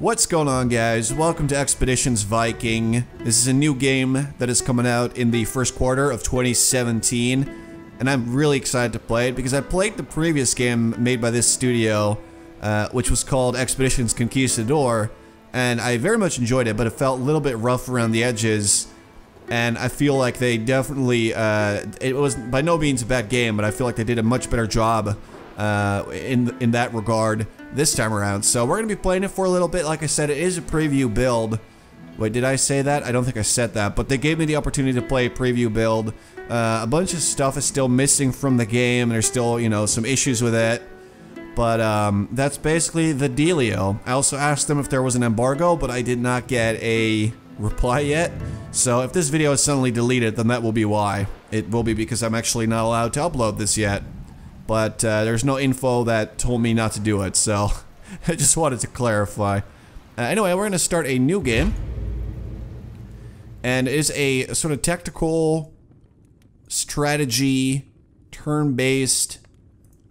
What's going on, guys? Welcome to Expeditions Viking. This is a new game that is coming out in the first quarter of 2017, and I'm really excited to play it because I played the previous game made by this studio, which was called Expeditions Conquistador, and I very much enjoyed it, but it felt a little bit rough around the edges, and I feel like they definitely, it was by no means a bad game, but I feel like they did a much better job in that regard this time around. So we're going to be playing it for a little bit. Like I said, it is a preview build. Wait, did I say that? I don't think I said that, but they gave me the opportunity to play a preview build. A bunch of stuff is still missing from the game, and there's still, you know, some issues with it. But that's basically the dealio. I also asked them if there was an embargo, but I did not get a reply yet. So if this video is suddenly deleted, then that will be why. It will be because I'm actually not allowed to upload this yet. But there's no info that told me not to do it, so I just wanted to clarify. Anyway, we're going to start a new game. And it is a sort of tactical strategy, turn-based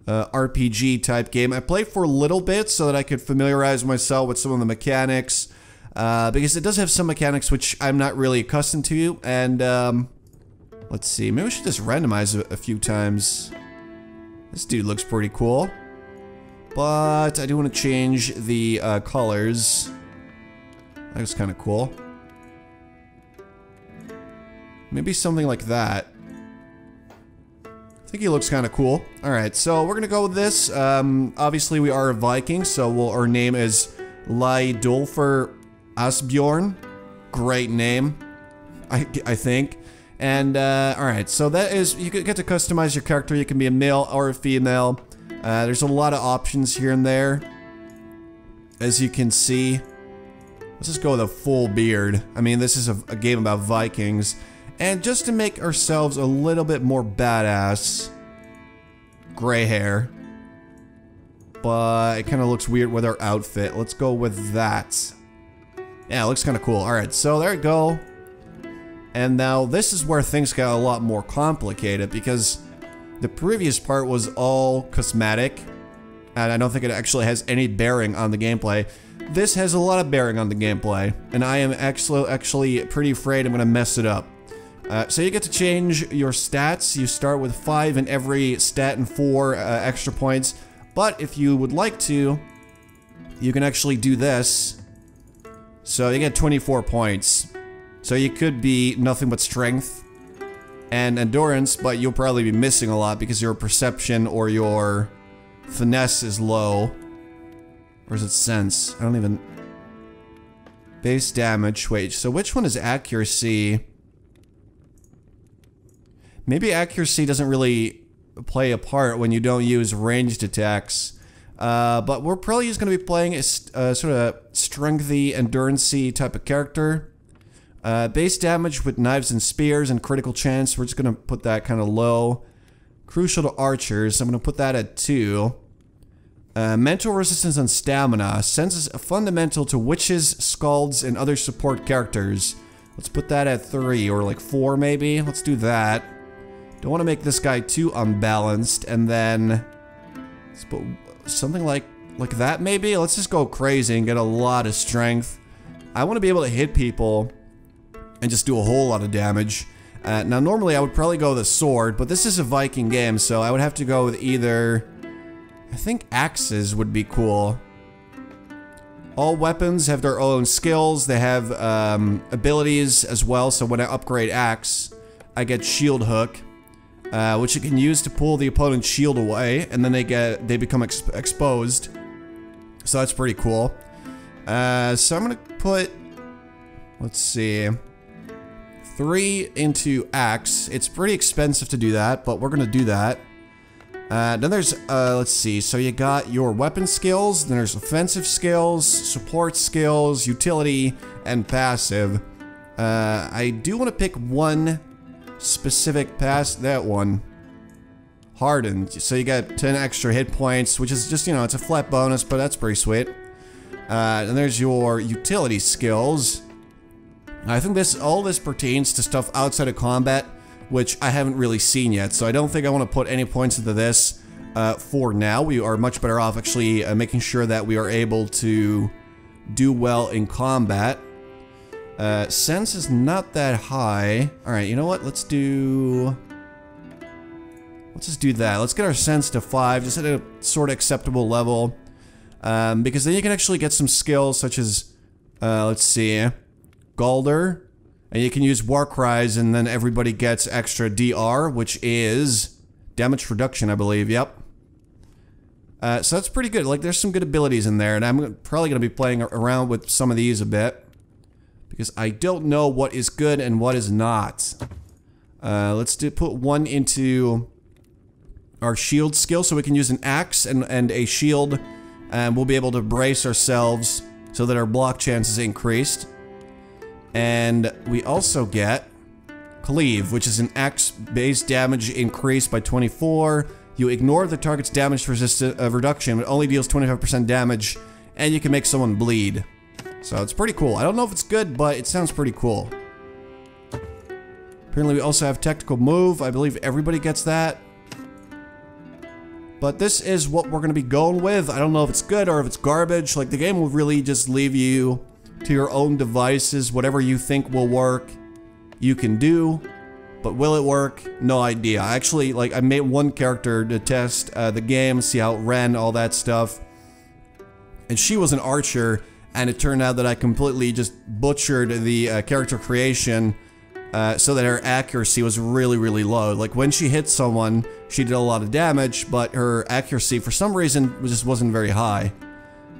RPG type game. I played for a little bit so that I could familiarize myself with some of the mechanics. Because it does have some mechanics which I'm not really accustomed to. And let's see, maybe we should just randomize a few times. This dude looks pretty cool, but I do want to change the colors. That looks kind of cool. Maybe something like that. I think he looks kind of cool. Alright, so we're going to go with this. Obviously we are a Viking, so our name is Leidolfr Asbjorn. Great name, I think. And, alright, so that is, you get to customize your character. You can be a male or a female. There's a lot of options here and there, as you can see. Let's just go with a full beard. I mean, this is a game about Vikings. And just to make ourselves a little bit more badass, gray hair. But it kind of looks weird with our outfit. Let's go with that. Yeah, it looks kind of cool. Alright, so there we go. And now this is where things got a lot more complicated because the previous part was all cosmetic, and I don't think it actually has any bearing on the gameplay. This has a lot of bearing on the gameplay, and I am actually pretty afraid I'm going to mess it up. So you get to change your stats. You start with 5 in every stat and 4 extra points, but if you would like to, you can actually do this. So you get 24 points. So you could be nothing but strength and endurance, but you'll probably be missing a lot because your perception or your finesse is low. Or is it sense? I don't even... Base damage. Wait, so which one is accuracy? Maybe accuracy doesn't really play a part when you don't use ranged attacks. But we're probably just going to be playing a sort of strengthy, endurance-y type of character. Base damage with knives and spears and critical chance, we're just going to put that kind of low. Crucial to archers, I'm going to put that at 2. Mental resistance and stamina. Senses fundamental to witches, skalds, and other support characters. Let's put that at 3, or like 4 maybe. Let's do that. Don't want to make this guy too unbalanced, and then... let's put something like that maybe? Let's just go crazy and get a lot of strength. I want to be able to hit people and just do a whole lot of damage. Now normally I would probably go with a sword, but this is a Viking game, so I would have to go with either... I think axes would be cool. All weapons have their own skills, they have abilities as well, so when I upgrade axe, I get shield hook, which you can use to pull the opponent's shield away, and then they become exposed. So that's pretty cool. So I'm gonna put... let's see... 3 into axe. It's pretty expensive to do that, but we're gonna do that. Then there's, let's see, so you got your weapon skills, then there's offensive skills, support skills, utility, and passive. I do want to pick one specific that one. Hardened. So you get 10 extra hit points, which is just, you know, it's a flat bonus, but that's pretty sweet. And there's your utility skills. I think all this pertains to stuff outside of combat, which I haven't really seen yet, so I don't think I want to put any points into this for now. We are much better off actually making sure that we are able to do well in combat. Sense is not that high. Alright, you know what? Let's just do that. Let's get our sense to 5, just at a sort of acceptable level. Because then you can actually get some skills such as, let's see, Galder. And you can use War Cries, and then everybody gets extra DR, which is damage reduction, I believe. Yep. So that's pretty good. Like, there's some good abilities in there, and I'm probably going to be playing around with some of these a bit. Because I don't know what is good and what is not. Let's put one into our shield skill, so we can use an axe and a shield, and we'll be able to brace ourselves so that our block chance is increased. And we also get Cleave, which is an axe-based damage increase by 24. You ignore the target's damage reduction, it only deals 25% damage, and you can make someone bleed. So it's pretty cool. I don't know if it's good, but it sounds pretty cool. Apparently we also have Tactical Move. I believe everybody gets that. But this is what we're going to be going with. I don't know if it's good or if it's garbage. Like, the game will really just leave you to your own devices. Whatever you think will work, you can do. But will it work? No idea. Actually, like, I made one character to test the game, see how it ran, all that stuff. And she was an archer. And it turned out that I completely just butchered the character creation so that her accuracy was really, really low. Like, when she hit someone, she did a lot of damage, but her accuracy, for some reason, just wasn't very high.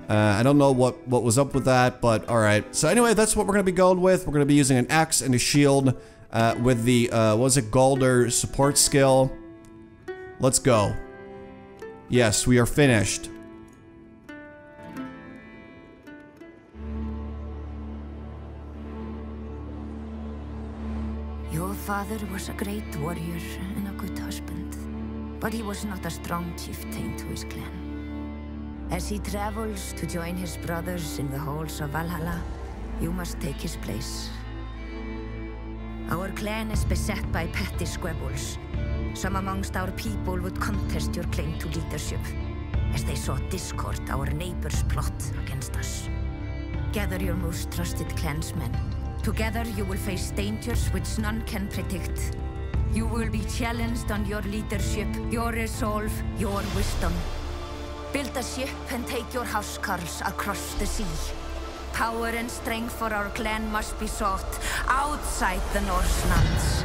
I don't know what was up with that, but alright. So anyway, that's what we're going to be going with. We're going to be using an axe and a shield with the, what was it, Galder support skill. Let's go. Yes, we are finished. Your father was a great warrior and a good husband, but he was not a strong chieftain to his clan. As he travels to join his brothers in the halls of Valhalla, you must take his place. Our clan is beset by petty squabbles. Some amongst our people would contest your claim to leadership, as they sought discord our neighbors' plot against us. Gather your most trusted clansmen. Together you will face dangers which none can predict. You will be challenged on your leadership, your resolve, your wisdom. Build a ship and take your huscarls across the sea. Power and strength for our clan must be sought outside the Norse lands.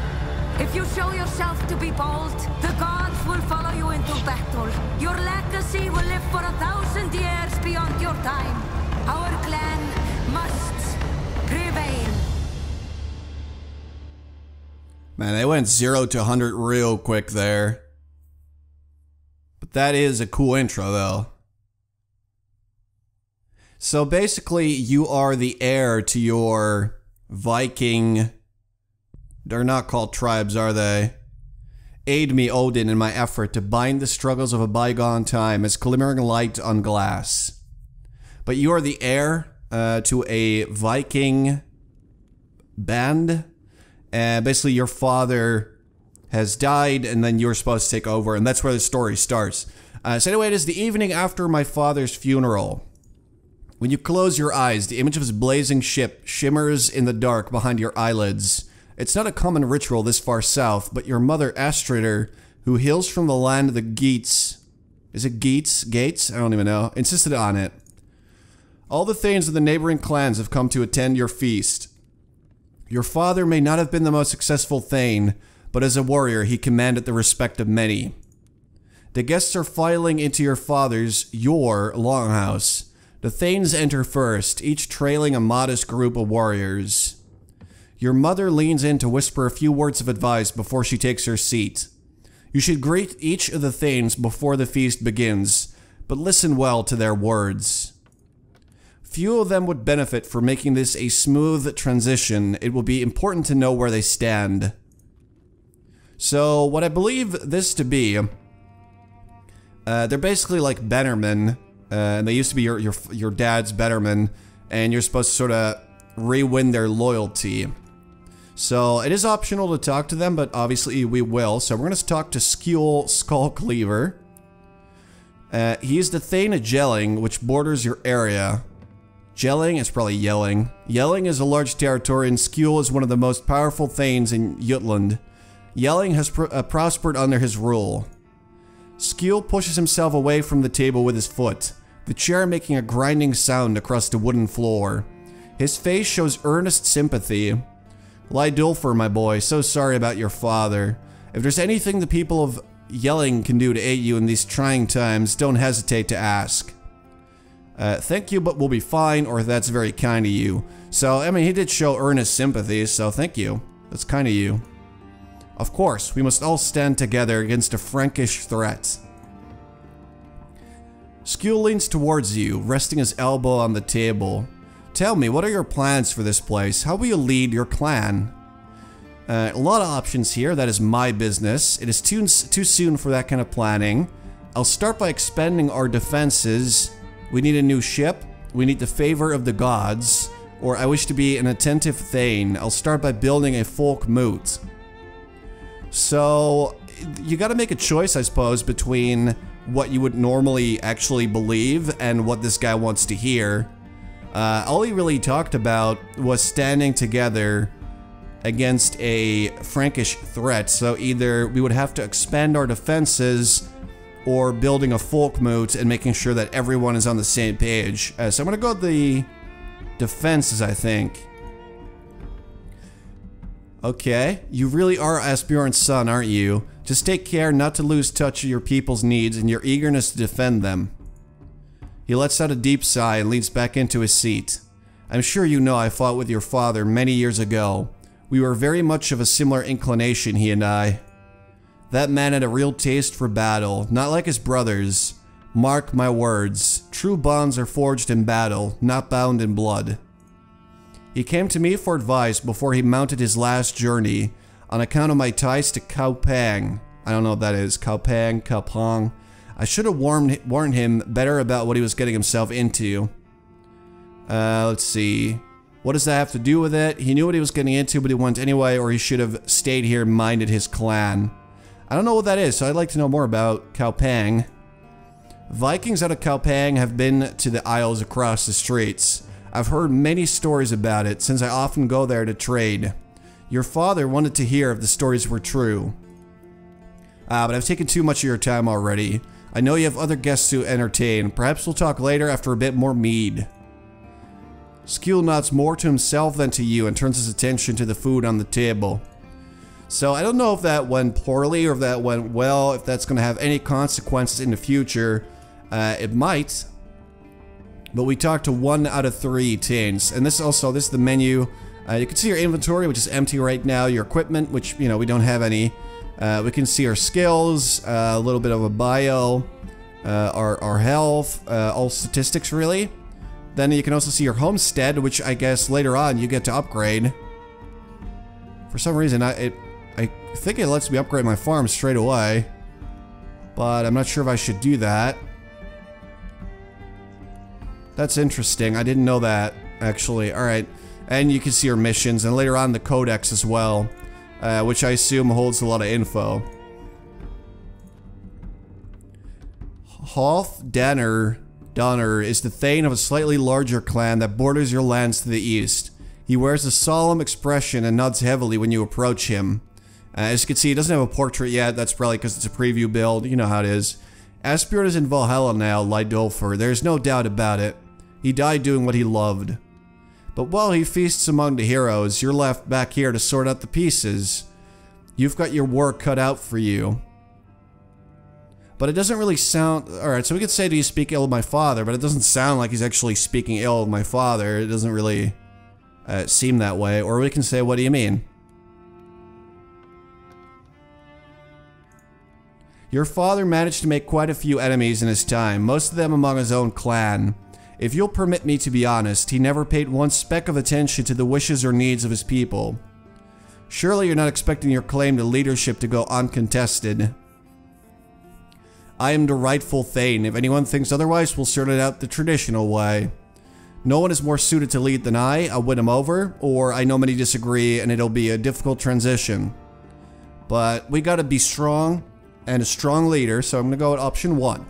If you show yourself to be bold, the gods will follow you into battle. Your legacy will live for 1,000 years beyond your time. Our clan must prevail. Man, they went 0 to 100 real quick there. But that is a cool intro, though. So basically, you are the heir to your Viking... They're not called tribes, are they? Aid me, Odin, in my effort to bind the struggles of a bygone time as glimmering light on glass. But you are the heir to a Viking band. Basically, your father has died, and then you're supposed to take over, and that's where the story starts. So anyway, it is the evening after my father's funeral. When you close your eyes, the image of his blazing ship shimmers in the dark behind your eyelids. It's not a common ritual this far south, but your mother, Astrider, who hails from the land of the Geats... Is it Geats? Gates? I don't even know. Insisted on it. All the thanes of the neighboring clans have come to attend your feast. Your father may not have been the most successful thane, but as a warrior he commanded the respect of many. The guests are filing into your longhouse. The thanes enter first, each trailing a modest group of warriors. Your mother leans in to whisper a few words of advice before she takes her seat. You should greet each of the thanes before the feast begins, but listen well to their words. Few of them would benefit from making this a smooth transition. It will be important to know where they stand. So, what I believe this to be, they're basically like Bannermen, and they used to be your dad's Bannermen, and you're supposed to sort of re-win their loyalty. So, it is optional to talk to them, but obviously we will. So, we're going to talk to Skule Skullcleaver. He is the Thane of Gelling, which borders your area. Gelling is probably yelling. Yelling is a large territory and Skule is one of the most powerful thanes in Jutland. Yelling has prospered under his rule. Skule pushes himself away from the table with his foot, the chair making a grinding sound across the wooden floor. His face shows earnest sympathy. Lydulfur, my boy, so sorry about your father. If there's anything the people of Yelling can do to aid you in these trying times, don't hesitate to ask. Thank you, but we'll be fine, or that's very kind of you. So, I mean, he did show earnest sympathy, so thank you. That's kind of you. Of course, we must all stand together against a Frankish threat. Skule leans towards you, resting his elbow on the table. Tell me, what are your plans for this place? How will you lead your clan? A lot of options here. That is my business. It is too soon for that kind of planning. I'll start by expanding our defenses. We need a new ship. We need the favor of the gods. Or I wish to be an attentive thane. I'll start by building a folk moot. So, you gotta make a choice, I suppose, between what you would normally actually believe and what this guy wants to hear. All he really talked about was standing together against a Frankish threat. So either we would have to expand our defenses or building a folk moot and making sure that everyone is on the same page. So I'm gonna go with the defenses, I think. Okay, you really are Asbjorn's son, aren't you? Just take care not to lose touch of your people's needs and your eagerness to defend them. He lets out a deep sigh and leans back into his seat. I'm sure you know I fought with your father many years ago. We were very much of a similar inclination, he and I. That man had a real taste for battle, not like his brothers. Mark my words, true bonds are forged in battle, not bound in blood. He came to me for advice before he mounted his last journey, on account of my ties to Kaupang. I don't know what that is, Kaupang, Kaupang. I should have warned him better about what he was getting himself into. Let's see. What does that have to do with it? He knew what he was getting into, but he went anyway, or he should have stayed here and minded his clan. I don't know what that is, so I'd like to know more about Kaupang. Vikings out of Kaupang have been to the isles across the straits. I've heard many stories about it, since I often go there to trade. Your father wanted to hear if the stories were true. But I've taken too much of your time already. I know you have other guests to entertain. Perhaps we'll talk later after a bit more mead. Skule nods more to himself than to you and turns his attention to the food on the table. So I don't know if that went poorly or if that went well, if that's going to have any consequences in the future. It might. But we talked to 1 out of 3 thanes. And this is the menu. You can see your inventory, which is empty right now. Your equipment, which, you know, we don't have any. We can see our skills, a little bit of a bio, our health, all statistics really. Then you can also see your homestead, which I guess later on you get to upgrade. For some reason, I think it lets me upgrade my farm straight away, but I'm not sure if I should do that. That's interesting. I didn't know that, actually. All right. And you can see your missions, and later on the codex as well, which I assume holds a lot of info. Hoth Donner is the thane of a slightly larger clan that borders your lands to the east. He wears a solemn expression and nods heavily when you approach him. As you can see, he doesn't have a portrait yet. That's probably because it's a preview build. You know how it is. Asbjorn is in Valhalla now, Lydulfur. There's no doubt about it. He died doing what he loved. But while he feasts among the heroes, you're left back here to sort out the pieces. You've got your work cut out for you. But it doesn't really sound... Alright, so we could say, do you speak ill of my father? But it doesn't sound like he's actually speaking ill of my father. It doesn't really seem that way. Or we can say, what do you mean? Your father managed to make quite a few enemies in his time, most of them among his own clan. If you'll permit me to be honest, he never paid one speck of attention to the wishes or needs of his people. Surely you're not expecting your claim to leadership to go uncontested. I am the rightful thane. If anyone thinks otherwise, we'll sort it out the traditional way. No one is more suited to lead than I. I'll win him over, or I know many disagree and it'll be a difficult transition. But we gotta be strong and a strong leader, so I'm gonna go with option 1.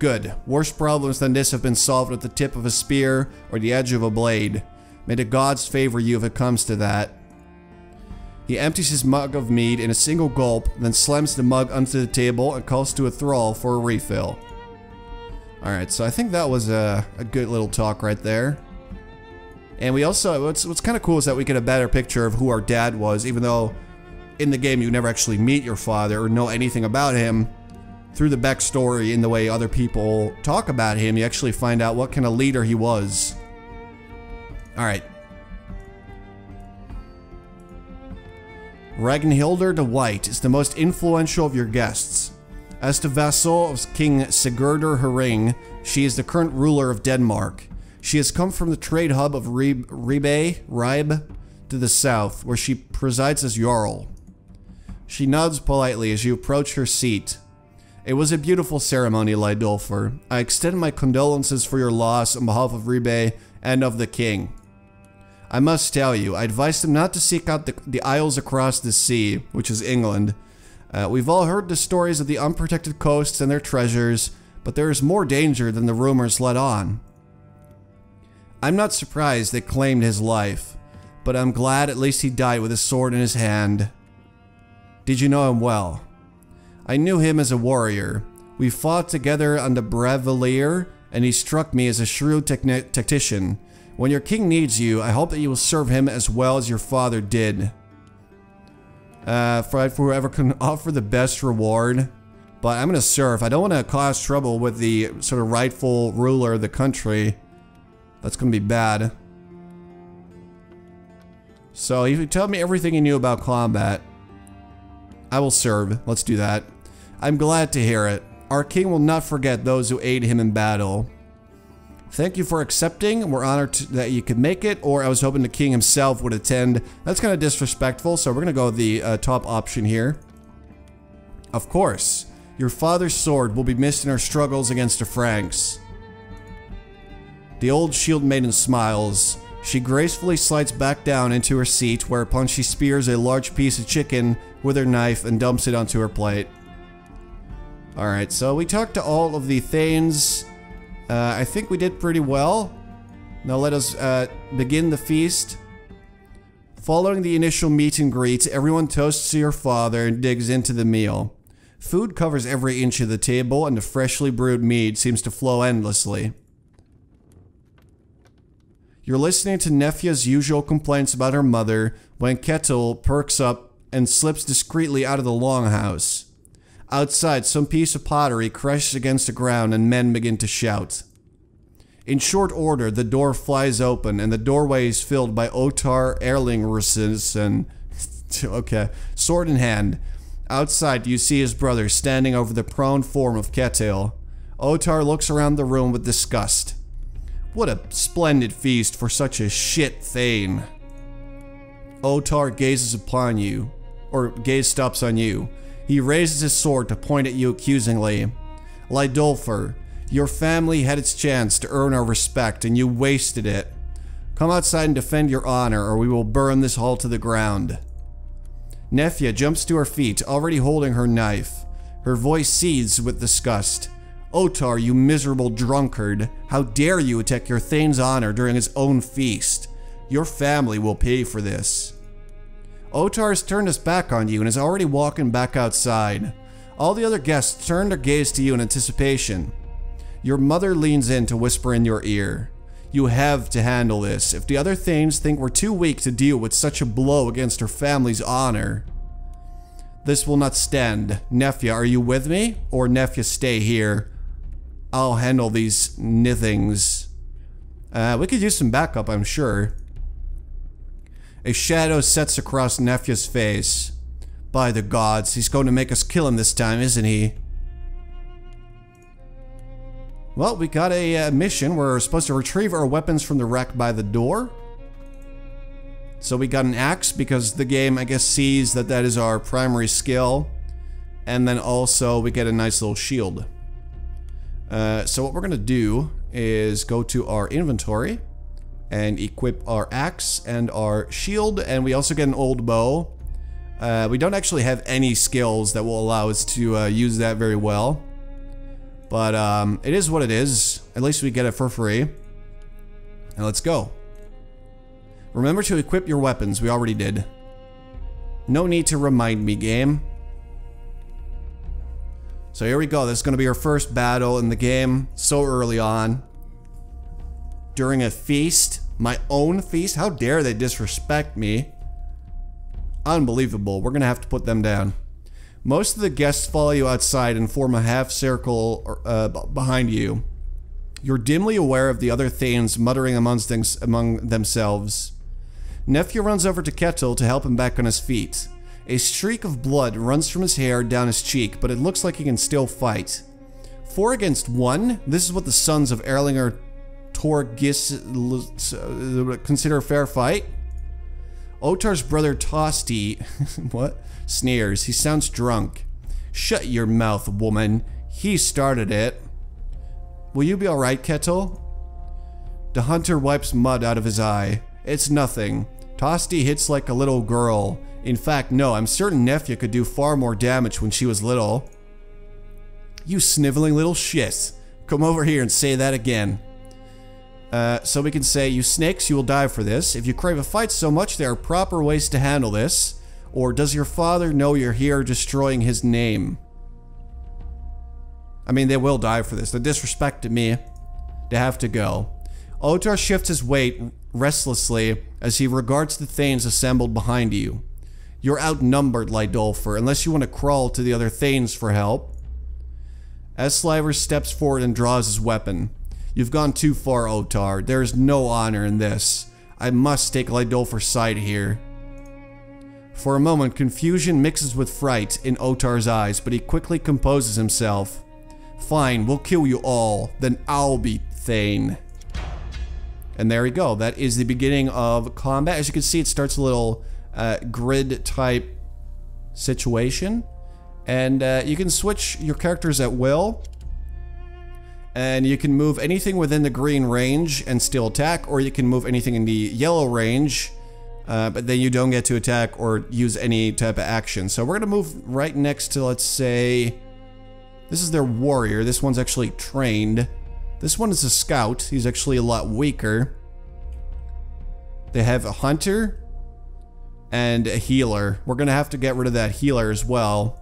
Good. Worse problems than this have been solved with the tip of a spear or the edge of a blade. May the gods favor you if it comes to that. He empties his mug of mead in a single gulp, then slams the mug onto the table and calls to a thrall for a refill. Alright, so I think that was a good little talk right there. And we also, what's kind of cool is that we get a better picture of who our dad was, even though in the game you never actually meet your father or know anything about him. Through the backstory and the way other people talk about him, you actually find out what kind of leader he was. Alright. Ragnhildur the White is the most influential of your guests. As the vassal of King Sigurdur Herring, she is the current ruler of Denmark. She has come from the trade hub of Ribe to the south, where she presides as Jarl. She nods politely as you approach her seat. It was a beautiful ceremony, Lydolfr. I extend my condolences for your loss on behalf of Ribe and of the king. I must tell you, I advised him not to seek out the isles across the sea, which is England. We've all heard the stories of the unprotected coasts and their treasures, but there is more danger than the rumors let on. I'm not surprised they claimed his life, but I'm glad at least he died with a sword in his hand. Did you know him well? I knew him as a warrior. We fought together on the Bravelier, and he struck me as a shrewd tactician. When your king needs you, I hope that you will serve him as well as your father did. For whoever can offer the best reward. But I'm gonna serve. I don't want to cause trouble with the sort of rightful ruler of the country. That's gonna be bad. So if you tell me everything you knew about combat, I will serve. Let's do that. I'm glad to hear it. Our king will not forget those who aid him in battle. Thank you for accepting. We're honored that you could make it, or I was hoping the king himself would attend. That's kind of disrespectful, so we're gonna go with the top option here. Of course. Your father's sword will be missed in our struggles against the Franks. The old shield maiden smiles. She gracefully slides back down into her seat, whereupon she spears a large piece of chicken with her knife and dumps it onto her plate. Alright, so we talked to all of the Thanes. I think we did pretty well. Now let us begin the feast. Following the initial meet and greet, everyone toasts to your father and digs into the meal. Food covers every inch of the table, and the freshly brewed mead seems to flow endlessly. You're listening to Nefja's usual complaints about her mother when Ketil perks up and slips discreetly out of the longhouse. Outside, some piece of pottery crashes against the ground and men begin to shout. In short order, the door flies open and the doorway is filled by Otar Erlingrussen, okay, sword in hand. Outside, you see his brother standing over the prone form of Ketil. Otar looks around the room with disgust. What a splendid feast for such a shit Thane. Otar gazes upon you, or gaze stops on you. He raises his sword to point at you accusingly. Lydolfr, your family had its chance to earn our respect and you wasted it. Come outside and defend your honor or we will burn this hall to the ground. Nefja jumps to her feet, already holding her knife. Her voice seethes with disgust. Otar, you miserable drunkard, how dare you attack your Thane's honor during his own feast? Your family will pay for this. Otar has turned his back on you and is already walking back outside. All the other guests turn their gaze to you in anticipation. Your mother leans in to whisper in your ear. You have to handle this. If the other Thanes think we're too weak to deal with such a blow against her family's honor. This will not stand. Nefja, are you with me? Or Nefja, stay here. I'll handle these nithings. We could use some backup, I'm sure. A shadow sets across Nefja's face. By the gods, he's going to make us kill him this time, isn't he? Well, we got a mission. We're supposed to retrieve our weapons from the wreck by the door. So we got an axe because the game, I guess, sees that that is our primary skill. And then also we get a nice little shield. So what we're going to do is go to our inventory and equip our axe and our shield. And we also get an old bow. We don't actually have any skills that will allow us to use that very well. But it is what it is. At least we get it for free. And let's go. Remember to equip your weapons. We already did. No need to remind me, game. So here we go. This is going to be our first battle in the game. So early on. During a feast. My own feast? How dare they disrespect me? Unbelievable. We're going to have to put them down. Most of the guests follow you outside and form a half circle behind you. You're dimly aware of the other Thanes muttering among themselves. Nephew runs over to Kettle to help him back on his feet. A streak of blood runs from his hair down his cheek, but it looks like he can still fight. 4 against 1? This is what the sons of Erlinger Torgis consider a fair fight? Otar's brother Tosti, what? Sneers. He sounds drunk. Shut your mouth, woman. He started it. Will you be alright, Kettle? The hunter wipes mud out of his eye. It's nothing. Tosti hits like a little girl. In fact, no, I'm certain Nephew could do far more damage when she was little. You sniveling little shit. Come over here and say that again. So we can say, you snakes, you will die for this. If you crave a fight so much, there are proper ways to handle this. Or does your father know you're here destroying his name? I mean, they will die for this. They disrespected me. They have to go. Otar shifts his weight restlessly as he regards the Thanes assembled behind you. You're outnumbered, Lydolfer, unless you want to crawl to the other Thanes for help. Sliver steps forward and draws his weapon. You've gone too far, Otar. There is no honor in this. I must take Lydolfer's side here. For a moment, confusion mixes with fright in Otar's eyes, but he quickly composes himself. Fine, we'll kill you all. Then I'll be Thane. And there we go. That is the beginning of combat. As you can see, it starts a little grid type situation. And you can switch your characters at will. And you can move anything within the green range and still attack, or you can move anything in the yellow range, but then you don't get to attack or use any type of action. So we're going to move right next to, let's say, this is their warrior. This one's actually trained. This one is a scout. He's actually a lot weaker. They have a hunter and a healer. We're going to have to get rid of that healer as well.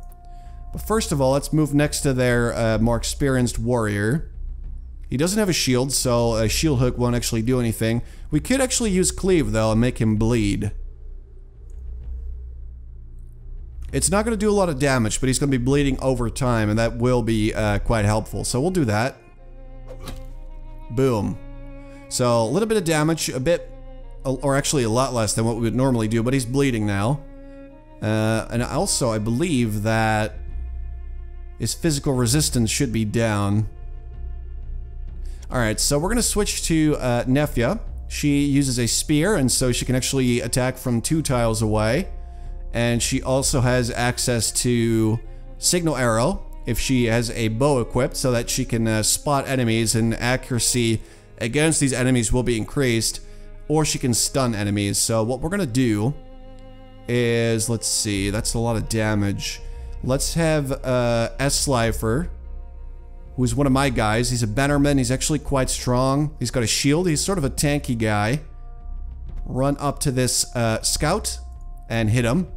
But first of all, let's move next to their more experienced warrior. He doesn't have a shield, so a shield hook won't actually do anything. We could actually use cleave, though, and make him bleed. It's not going to do a lot of damage, but he's going to be bleeding over time, and that will be quite helpful. So we'll do that. Boom. So a little bit of damage, a bit, or actually a lot less than what we would normally do, but he's bleeding now. And also, I believe that his physical resistance should be down. Alright, so we're going to switch to Nefya. She uses a spear, and so she can actually attack from 2 tiles away. And she also has access to Signal Arrow, if she has a bow equipped, so that she can spot enemies, and accuracy against these enemies will be increased. Or she can stun enemies. So what we're going to do is, let's see, that's a lot of damage. Let's have S-Slifer, who's one of my guys. He's a Bannerman. He's actually quite strong. He's got a shield. He's sort of a tanky guy. Run up to this scout and hit him.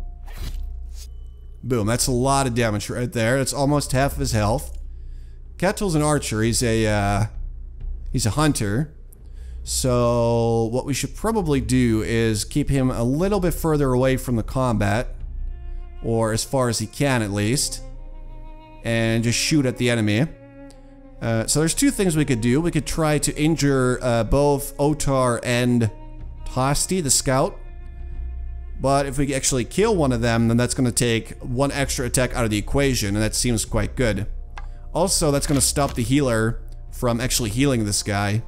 Boom. That's a lot of damage right there. That's almost half of his health. Kettle's an archer. He's a hunter. So what we should probably do is keep him a little bit further away from the combat, or as far as he can at least, and just shoot at the enemy. So there's 2 things we could do. We could try to injure both Otar and Tosti, the scout. But if we actually kill one of them, then that's going to take 1 extra attack out of the equation, and that seems quite good. Also, that's going to stop the healer from actually healing this guy.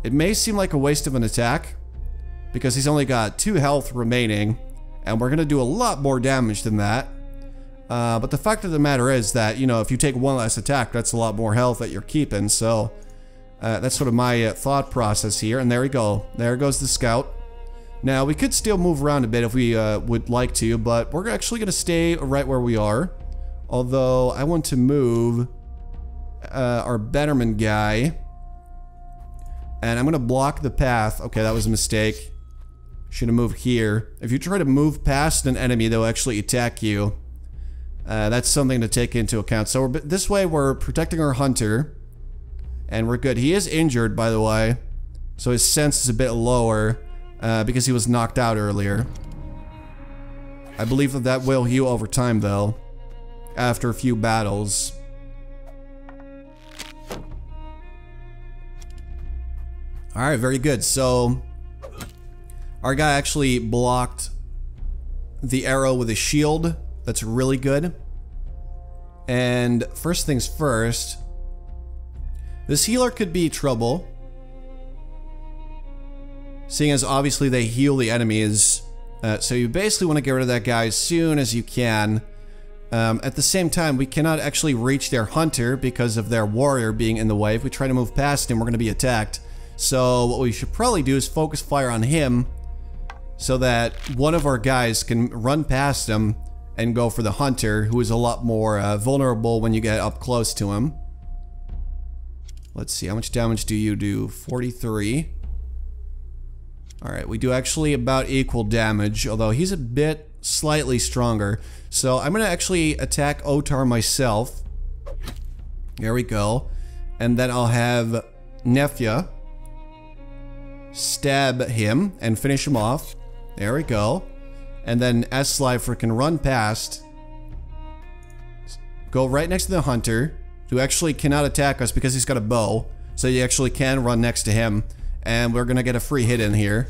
It may seem like a waste of an attack, because he's only got 2 health remaining, and we're going to do a lot more damage than that. But the fact of the matter is that, you know, if you take 1 less attack, that's a lot more health that you're keeping, so that's sort of my thought process here. And there we go. There goes the scout. Now, we could still move around a bit if we would like to, but we're actually going to stay right where we are. Although, I want to move our Betterman guy. And I'm going to block the path. Okay, that was a mistake. Should have moved here. If you try to move past an enemy, they'll actually attack you. That's something to take into account. So this way, we're protecting our hunter. And we're good. He is injured, by the way. So his sense is a bit lower. Because he was knocked out earlier. I believe that that will heal over time, though. After a few battles. Alright, very good. So, our guy actually blocked the arrow with a shield. That's really good. And first things first, this healer could be trouble. Seeing as obviously they heal the enemies. So you basically want to get rid of that guy as soon as you can. At the same time, we cannot actually reach their hunter because of their warrior being in the way. If we try to move past him, we're going to be attacked. So what we should probably do is focus fire on him so that one of our guys can run past him and go for the hunter, who is a lot more vulnerable when you get up close to him. Let's see, how much damage do you do? 43. Alright, we do actually about equal damage, although he's a bit slightly stronger. So I'm going to actually attack Otar myself. There we go. And then I'll have Nefja stab him and finish him off. There we go. And then S-Slifer can run past. Go right next to the hunter, who actually cannot attack us because he's got a bow. So you actually can run next to him. And we're going to get a free hit in here.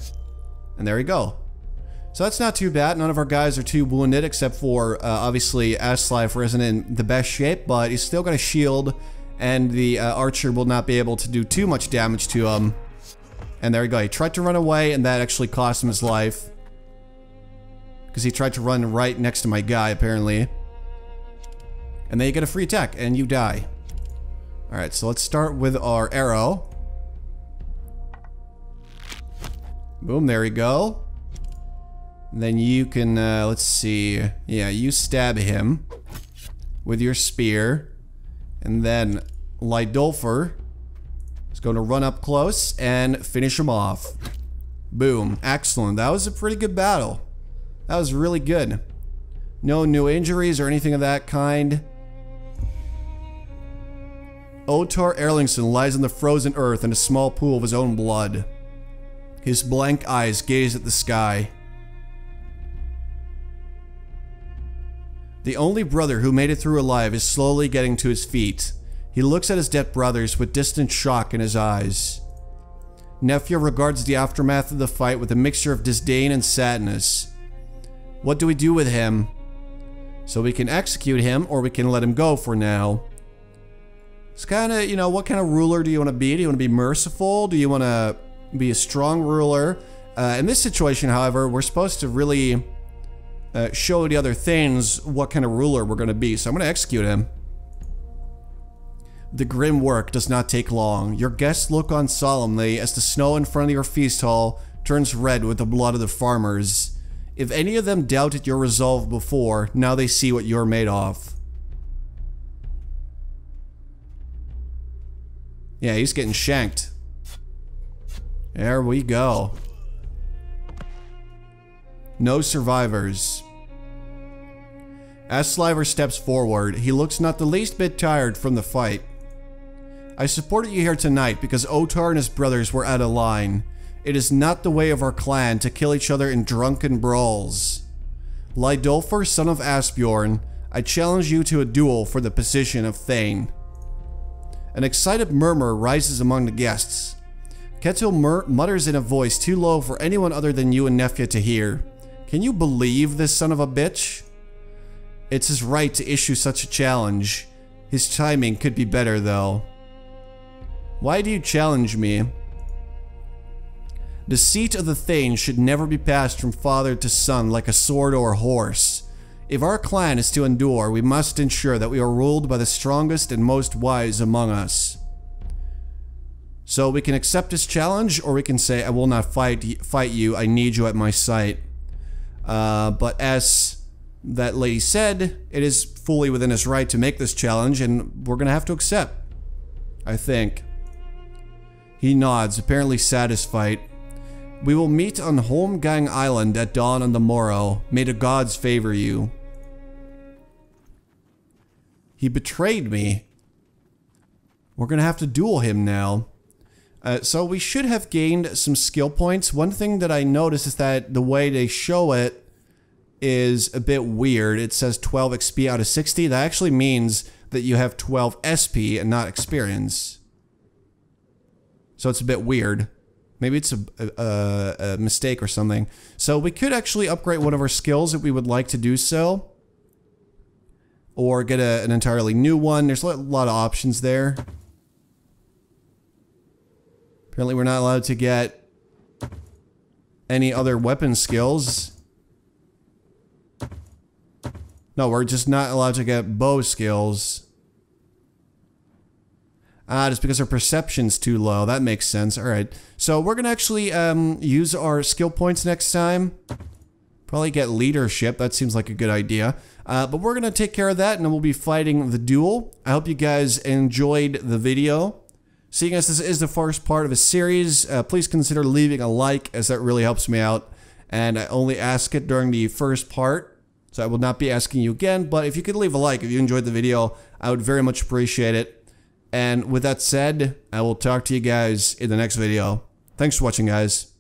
And there we go. So that's not too bad. None of our guys are too wounded, except for, obviously, S-Slifer isn't in the best shape, but he's still got a shield, and the archer will not be able to do too much damage to him. And there we go. He tried to run away, and that actually cost him his life. Because he tried to run right next to my guy, apparently. And then you get a free attack, and you die. Alright, so let's start with our arrow. Boom, there we go. Then you can, let's see. Yeah, you stab him with your spear. And then Lydolfer is going to run up close and finish him off. Boom. Excellent. That was a pretty good battle. That was really good. No new injuries or anything of that kind. Otar Erlingsson lies on the frozen earth in a small pool of his own blood. His blank eyes gaze at the sky. The only brother who made it through alive is slowly getting to his feet. He looks at his dead brothers with distant shock in his eyes. Nefja regards the aftermath of the fight with a mixture of disdain and sadness. What do we do with him? So we can execute him, or we can let him go for now. It's kind of, you know, what kind of ruler do you want to be? Do you want to be merciful? Do you want to be a strong ruler? In this situation, however, we're supposed to really show the other things what kind of ruler we're going to be. So I'm going to execute him. The grim work does not take long. Your guests look on solemnly as the snow in front of your feast hall turns red with the blood of the farmers. If any of them doubted your resolve before, now they see what you're made of. Yeah, he's getting shanked. There we go. No survivors. As Sliver steps forward, he looks not the least bit tired from the fight. I supported you here tonight because Otar and his brothers were out of line. It is not the way of our clan to kill each other in drunken brawls. Lydolfer, son of Asbjorn, I challenge you to a duel for the position of Thane. An excited murmur rises among the guests. Ketil mutters in a voice too low for anyone other than you and Nefja to hear. Can you believe this son of a bitch? It's his right to issue such a challenge. His timing could be better, though. Why do you challenge me? The seat of the Thane should never be passed from father to son like a sword or a horse. If our clan is to endure, we must ensure that we are ruled by the strongest and most wise among us. So we can accept this challenge, or we can say, I will not fight you, I need you at my side. But as that lady said, it is fully within his right to make this challenge, and we're gonna have to accept. I think. He nods, apparently satisfied. We will meet on Holmgang Island at dawn on the morrow. May the gods favor you. He betrayed me. We're gonna have to duel him now. So we should have gained some skill points. One thing that I noticed is that the way they show it is a bit weird. It says 12 XP out of 60. That actually means that you have 12 SP and not experience. So it's a bit weird. Maybe it's a mistake or something. So we could actually upgrade one of our skills if we would like to do so. Or get an entirely new one. There's a lot of options there. Apparently we're not allowed to get any other weapon skills. No, we're just not allowed to get bow skills. Ah, just because our perception's too low. That makes sense. Alright. So we're going to actually use our skill points next time. Probably get leadership. That seems like a good idea. But we're going to take care of that and then we'll be fighting the duel. I hope you guys enjoyed the video. Seeing as this is the first part of a series, please consider leaving a like as that really helps me out. And I only ask it during the first part, so I will not be asking you again. But if you could leave a like if you enjoyed the video, I would very much appreciate it. And with that said, I will talk to you guys in the next video. Thanks for watching, guys.